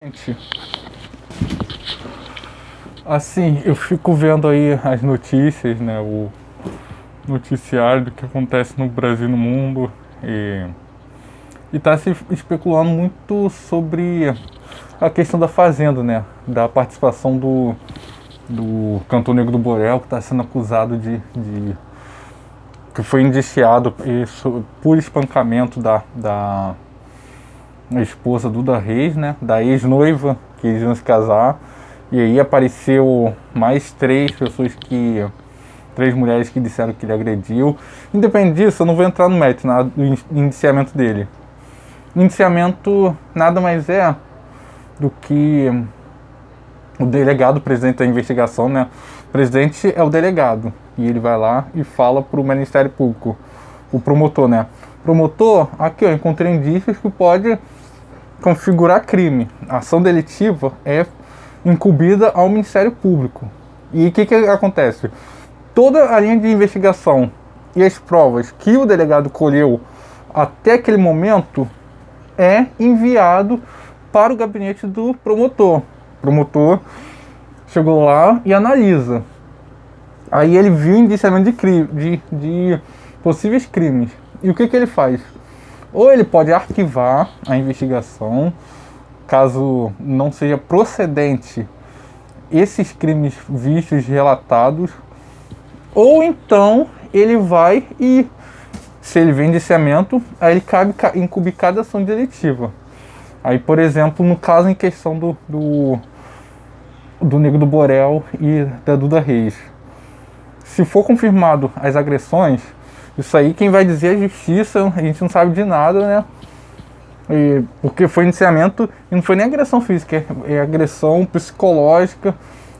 Gente, assim, eu fico vendo aí as notícias, né, o noticiário do que acontece no Brasil e no mundo e tá se especulando muito sobre a questão da Fazenda, né, da participação do cantor Negro do Borel, que está sendo acusado que foi indiciado por espancamento da esposa Duda Reis, né, da ex-noiva, que eles iam se casar. E aí apareceu mais três mulheres que disseram que ele agrediu. Independente disso, eu não vou entrar no mérito do indiciamento dele. O indiciamento nada mais é do que o delegado, o presidente da investigação, né? O presidente é o delegado e ele vai lá e fala para o Ministério Público, o promotor, né? Promotor, aqui eu encontrei indícios que pode configurar crime. A ação delitiva é incumbida ao Ministério Público. E o que acontece? Toda a linha de investigação e as provas que o delegado colheu até aquele momento é enviado para o gabinete do promotor. O promotor chegou lá e analisa. Aí ele viu indiciamento de possíveis crimes. E o que ele faz? Ou ele pode arquivar a investigação, caso não seja procedente esses crimes vistos, relatados, ou então ele vai e, se ele vê indiciamento, aí ele cabe incumbir cada ação delitiva. Aí, por exemplo, no caso em questão do Negro do Borel e da Duda Reis, se for confirmado as agressões, isso aí quem vai dizer é a justiça, a gente não sabe de nada, né? Porque foi indiciamento e não foi nem agressão física, é agressão psicológica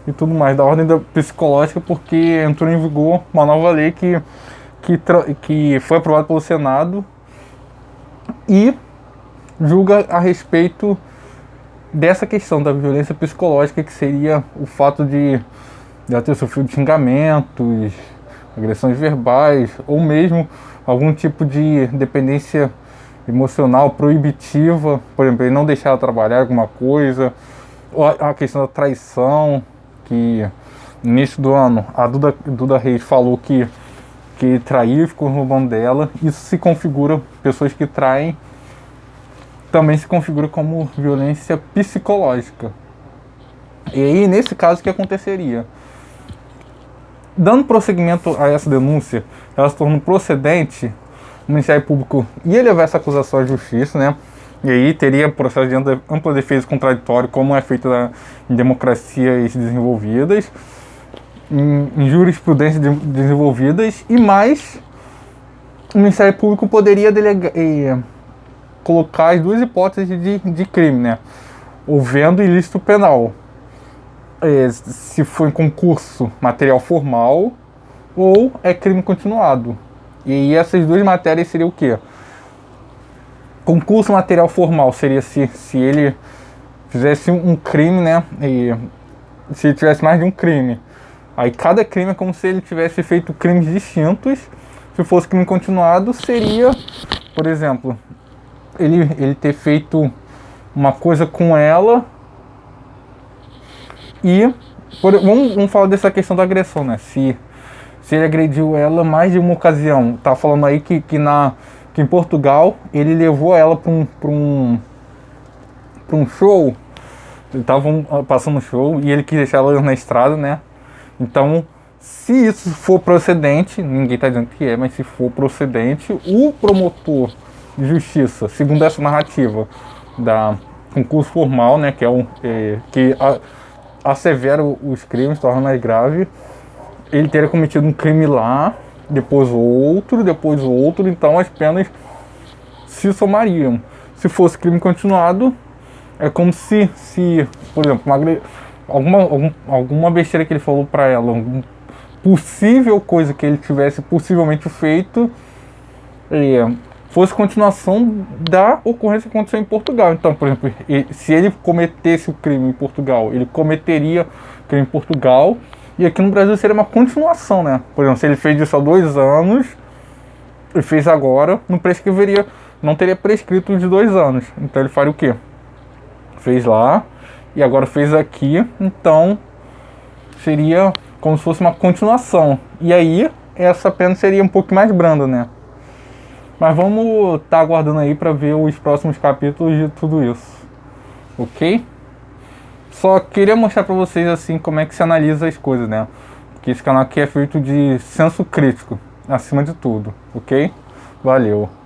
e tudo mais, da ordem da psicológica, porque entrou em vigor uma nova lei que foi aprovada pelo Senado e julga a respeito dessa questão da violência psicológica, que seria o fato de ela ter sofrido xingamentos, agressões verbais, ou mesmo algum tipo de dependência emocional proibitiva, por exemplo, ele não deixar ela trabalhar alguma coisa, ou a questão da traição, que no início do ano a Duda Reis falou que traiu e ficou roubando dela. Isso se configura, pessoas que traem também se configura como violência psicológica. E aí, nesse caso, o que aconteceria? Dando prosseguimento a essa denúncia, ela se tornou procedente, o Ministério Público ia levar essa acusação à justiça, né? E aí teria processo de ampla defesa contraditório, como é feito em democracias desenvolvidas, em jurisprudências desenvolvidas, e mais, o Ministério Público poderia colocar as duas hipóteses de crime, né? Houvendo ilícito penal. Se for em concurso material formal ou é crime continuado. E essas duas matérias seriam o quê? Concurso material formal seria se ele fizesse um crime, né? E se ele tivesse mais de um crime. Aí cada crime é como se ele tivesse feito crimes distintos. Se fosse crime continuado, seria, por exemplo, ele ter feito uma coisa com ela e vamos falar dessa questão da agressão, né? Se ele agrediu ela mais de uma ocasião. Tá falando aí que em Portugal ele levou ela para um show. Eles estavam passando um show e ele quis deixar ela na estrada, né? Então, se isso for procedente, ninguém está dizendo que é, mas se for procedente, o promotor de justiça, segundo essa narrativa da concurso formal, né, que assevera os crimes, torna mais grave, ele teria cometido um crime lá, depois outro, então as penas se somariam. Se fosse crime continuado, é como se por exemplo, alguma besteira que ele falou para ela, alguma possível coisa que ele tivesse possivelmente feito, fosse continuação da ocorrência que aconteceu em Portugal. Então, por exemplo, se ele cometesse o crime em Portugal, ele cometeria o crime em Portugal, e aqui no Brasil seria uma continuação, né? Por exemplo, se ele fez isso há 2 anos, ele fez agora, não teria prescrito de 2 anos. Então ele faria o quê? Fez lá e agora fez aqui, então seria como se fosse uma continuação. E aí essa pena seria um pouco mais branda, né? Mas vamos estar aguardando aí para ver os próximos capítulos de tudo isso, ok? Só queria mostrar para vocês assim como é que se analisa as coisas, né? Porque esse canal aqui é feito de senso crítico, acima de tudo, ok? Valeu!